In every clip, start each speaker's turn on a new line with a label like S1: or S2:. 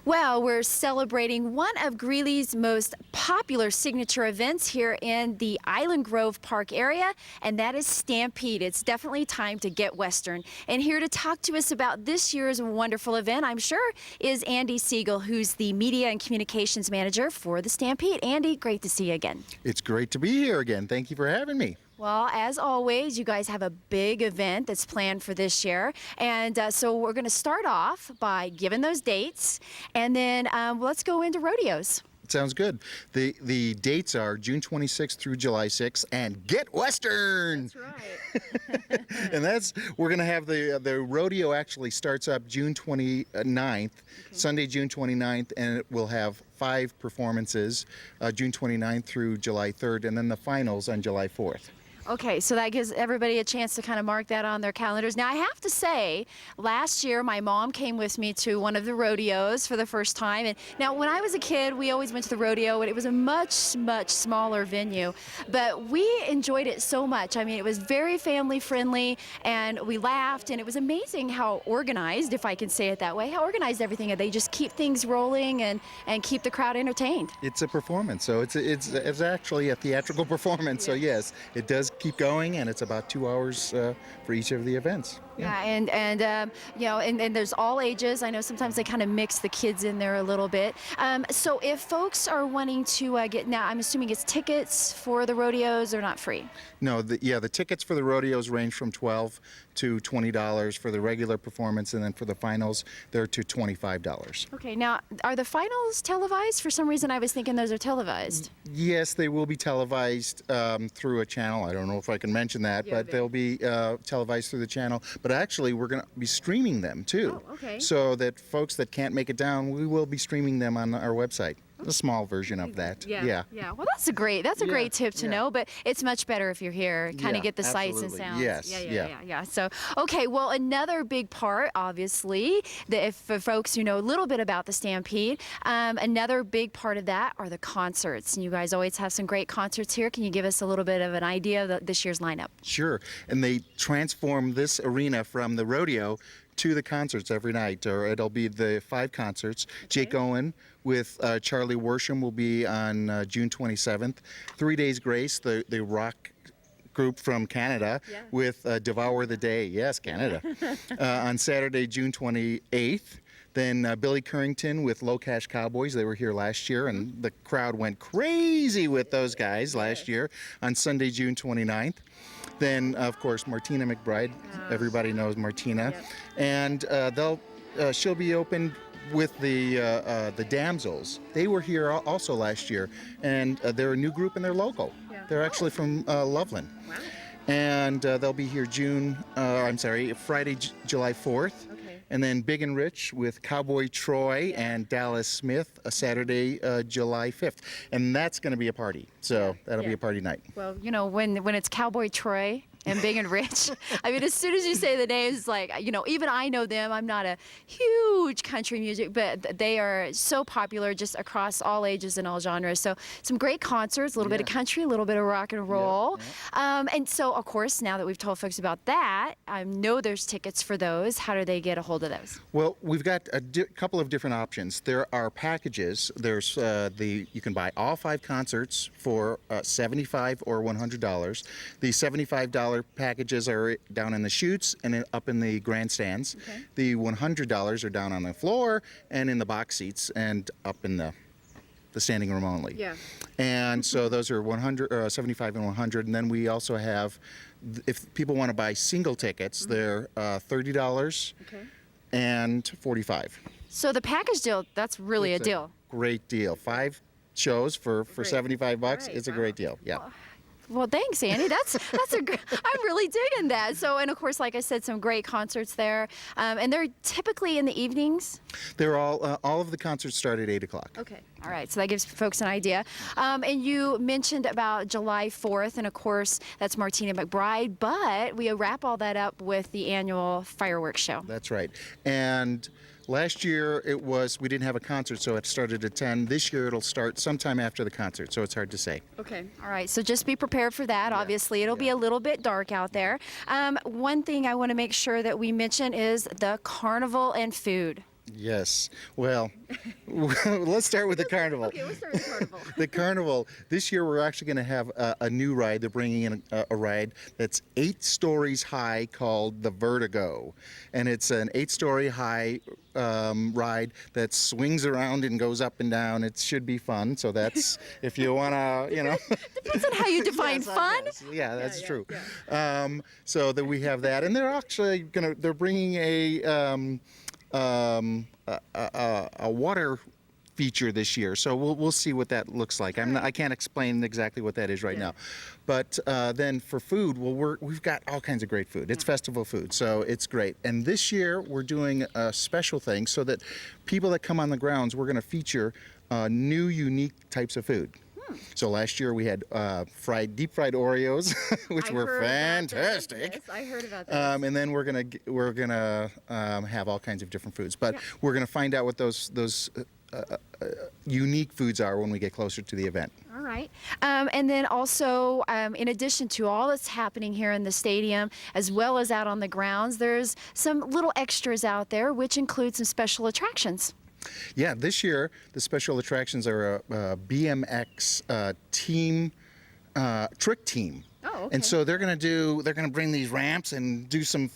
S1: Well, we're celebrating one of Greeley's most popular signature events here in the Island Grove Park area, and that is Stampede. It's definitely time to get Western. And here to talk to us about this year's wonderful event, I'm sure, is Andy Siegel, who's the Media and Communications Manager for the Stampede. Andy, great to see you again.
S2: It's great to be here again. Thank you for having me.
S1: Well, as always, you guys have a big event that's planned for this year. And so we're going to start off by giving those dates, and then let's go into rodeos.
S2: Sounds good. The dates are June 26th through July 6th, and get Western!
S1: That's right.
S2: And we're going to have the rodeo actually starts up June 29th, Sunday, June 29th, and it will have 5 performances, June 29th through July 3rd, and then the finals on July 4th.
S1: Okay, so that gives everybody a chance to kind of mark that on their calendars. Now, I have to say, last year my mom came with me to one of the rodeos for the first time. And now, when I was a kid, we always went to the rodeo, and it was a much, much smaller venue. But we enjoyed it so much. I mean, it was very family friendly, and we laughed, and it was amazing how organized, if I can say it that way, how organized everything is. They just keep things rolling and keep the crowd entertained.
S2: It's a performance, so it's actually a theatrical performance. So yes, it does keep going, and it's about 2 hours for each of the events.
S1: Yeah, and you know, and there's all ages. I know sometimes they kind of mix the kids in there a little bit. So if folks are wanting to get, now I'm assuming it's tickets for the rodeos are not free.
S2: No, the tickets for the rodeos range from $12 to $20 for the regular performance, and then for the finals, they're to $25.
S1: Okay, now are the finals televised? For some reason, I was thinking those are televised.
S2: Yes, they will be televised through a channel. I don't know if I can mention that, but they'll be televised through the channel. But actually, we're going to be streaming them too.
S1: Oh, okay.
S2: So that folks that can't make it down, we will be streaming them on our website. A small version of that. Yeah.
S1: Well, that's a great tip to know. But it's much better if you're here, kind of get the sights and sounds.
S2: Yes.
S1: Yeah. So, okay. Well, another big part, obviously, that for folks who know a little bit about the Stampede, another big part of that are the concerts. And you guys always have some great concerts here. Can you give us a little bit of an idea of this year's lineup?
S2: Sure. And they transform this arena from the rodeo to the concerts every night, or it'll be the 5 concerts. Okay. Jake Owen with Charlie Worsham will be on June 27th. 3 Days Grace, the rock group from Canada, with Devour the Day. Yes, Canada. On Saturday, June 28th. Then Billy Currington with Low Cash Cowboys. They were here last year, and the crowd went crazy with those guys last year. On Sunday, June 29th. Then, of course, Martina McBride. Everybody knows Martina. And she'll be opened with the Damsels. They were here also last year, and they're a new group, and they're local. They're actually from Loveland. Wow. And they'll be here Friday, July 4th. And then Big and Rich with Cowboy Troy and Dallas Smith, a Saturday, July 5th. And that's going to be a party. So that'll be a party night.
S1: Well, you know, when it's Cowboy Troy and Big and Rich, I mean, as soon as you say the names, like, you know, even I know them. I'm not a huge country music, but they are so popular just across all ages and all genres. So some great concerts, a little bit of country, a little bit of rock and roll. And so, of course, now that we've told folks about that, I know there's tickets for those. How do they get a hold of those? Well,
S2: we've got a couple of different options. There are packages. There's you can buy all 5 concerts for $75 or $100. The $75 packages are down in the chutes and up in the grandstands. Okay. The $100 are down on the floor and in the box seats and up in the standing room only. Yeah. And so those are 75 and 100. And then we also have, if people want to buy single tickets, they're $30 and $45.
S1: So the package deal, that's really a deal.
S2: Great deal. 5 shows for $75. It's a great deal. Yeah.
S1: Well, thanks, Andy. That's a I'm really digging that. So, and of course, like I said, some great concerts there, and they're typically in the evenings.
S2: They're all of the concerts start at 8 o'clock.
S1: Okay, all right. So that gives folks an idea. And you mentioned about July 4th, and of course, that's Martina McBride. But we wrap all that up with the annual fireworks show.
S2: That's right, and last year we didn't have a concert, so it started at 10. This year it'll start sometime after the concert, so it's hard to say.
S1: Okay. All right, so just be prepared for that. Obviously, it'll be a little bit dark out there. One thing I want to make sure that we mention is the carnival and food.
S2: Yes. Well, let's start with the carnival.
S1: Okay, we'll start with the carnival.
S2: The carnival, this year we're actually going to have a new ride. They're bringing in a ride that's 8 stories high called the Vertigo. And it's an 8-story high ride that swings around and goes up and down. It should be fun. So that's, if you want to,
S1: Depends on how you define
S2: Yes, I
S1: fun.
S2: guess. Yeah, that's true.
S1: yeah.
S2: So that we have that. And they're actually they're bringing a water feature this year, so we'll see what that looks like. I can't explain exactly what that is right now, but then for food, well, we've got all kinds of great food. It's festival food, so it's great. And this year we're doing a special thing so that people that come on the grounds, we're going to feature new, unique types of food. So last year we had deep fried Oreos, which were fantastic.
S1: Yes, I heard about that.
S2: And then we're gonna have all kinds of different foods, but we're gonna find out what those unique foods are when we get closer to the event.
S1: All right. And then also, in addition to all that's happening here in the stadium, as well as out on the grounds, there's some little extras out there, which include some special attractions.
S2: Yeah, this year the special attractions are a BMX team, trick team.
S1: Oh, okay.
S2: And so they're gonna bring these ramps and do some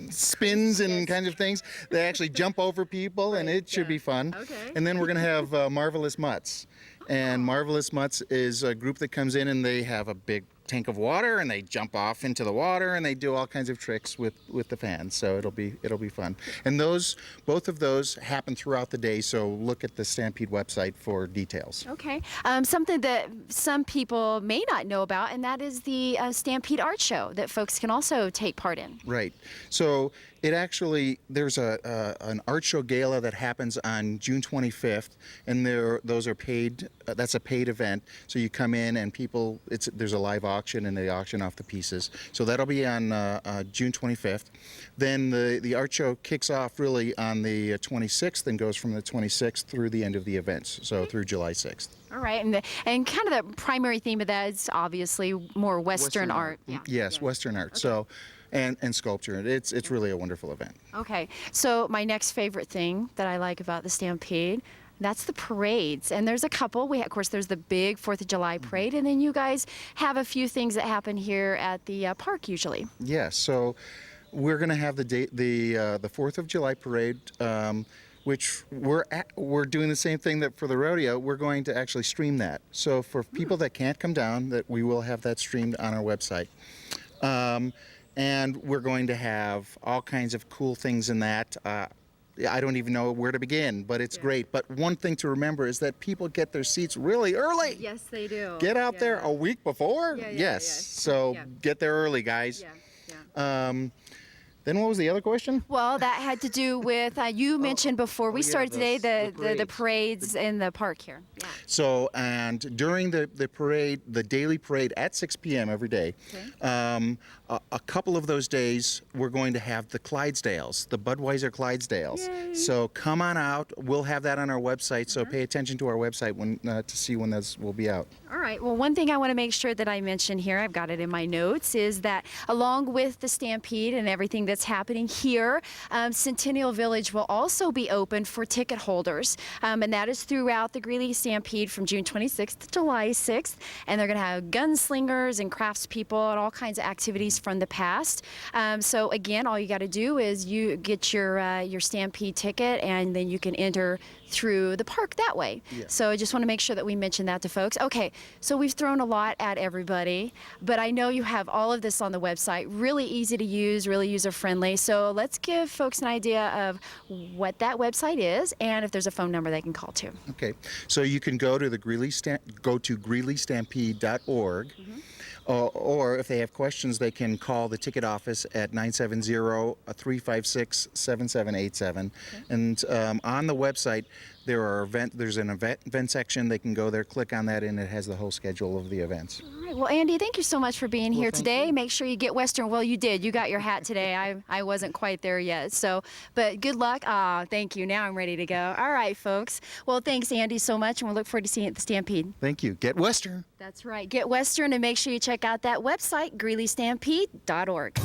S2: spins and kind of things. They actually jump over people, and it should be fun.
S1: Okay.
S2: And then we're gonna have Marvelous Mutts. And Marvelous Mutts is a group that comes in and they have a big tank of water and they jump off into the water and they do all kinds of tricks with the fans. So it'll be fun. And both of those happen throughout the day. So look at the Stampede website for details.
S1: Okay. Something that some people may not know about, and that is the Stampede Art Show that folks can also take part in.
S2: Right. So there's an art show gala that happens on June 25th, and those are paid. That's a paid event. So you come in and there's a live auction and they auction off the pieces. So that'll be on June 25th. Then the art show kicks off really on the 26th and goes from the 26th through the end of the events. So through July 6th.
S1: All right, and kind of the primary theme of that is obviously more Western art. Yeah.
S2: Yes, Western art. Okay. So. And sculpture. It's really a wonderful event.
S1: Okay, so my next favorite thing that I like about the Stampede, that's the parades. And there's a couple. Of course, there's the big 4th of July parade, and then you guys have a few things that happen here at the park usually.
S2: Yes, so we're going to have the 4th of July parade, which we're doing the same thing that for the rodeo. We're going to actually stream that. So for people that can't come down, that we will have that streamed on our website. And we're going to have all kinds of cool things in that. I don't even know where to begin, but it's great. But one thing to remember is that people get their seats really early.
S1: Yes, they do.
S2: Get out there a week before. Yes. So get there early, guys. Then what was the other question?
S1: Well, that had to do with, you mentioned before we started today, the parades in the park here. Yeah.
S2: So, and during the parade, the daily parade at 6 p.m. every day, a couple of those days, we're going to have the Clydesdales, the Budweiser Clydesdales. Yay. So come on out. We'll have that on our website, so pay attention to our website to see when those will be out.
S1: All right. Well, one thing I want to make sure that I mention here, I've got it in my notes, is that along with the Stampede and everything that's happening here, Centennial Village will also be open for ticket holders. And that is throughout the Greeley Stampede from June 26th to July 6th. And they're going to have gunslingers and craftspeople and all kinds of activities from the past. So again, all you got to do is you get your Stampede ticket, and then you can enter through the park that way. Yeah. So I just want to make sure that we mention that to folks. Okay, so we've thrown a lot at everybody, but I know you have all of this on the website. Really easy to use, really user-friendly. So let's give folks an idea of what that website is, and if there's a phone number they can call to.
S2: Okay, so you can go to GreeleyStampede.org. Or if they have questions, they can call the ticket office at 970-356-7787. Okay. And on the website, there's an event section. They can go there, click on that, and it has the whole schedule of the events. All
S1: right. Well, Andy, thank you so much for being here today. Make sure you get Western. Well, you did. You got your hat today. I wasn't quite there yet. So, but good luck. Thank you. Now I'm ready to go. All right, folks. Well, thanks, Andy, so much, and we'll look forward to seeing you at the Stampede.
S2: Thank you. Get Western.
S1: That's right. Get Western, and make sure you check out that website, GreeleyStampede.org.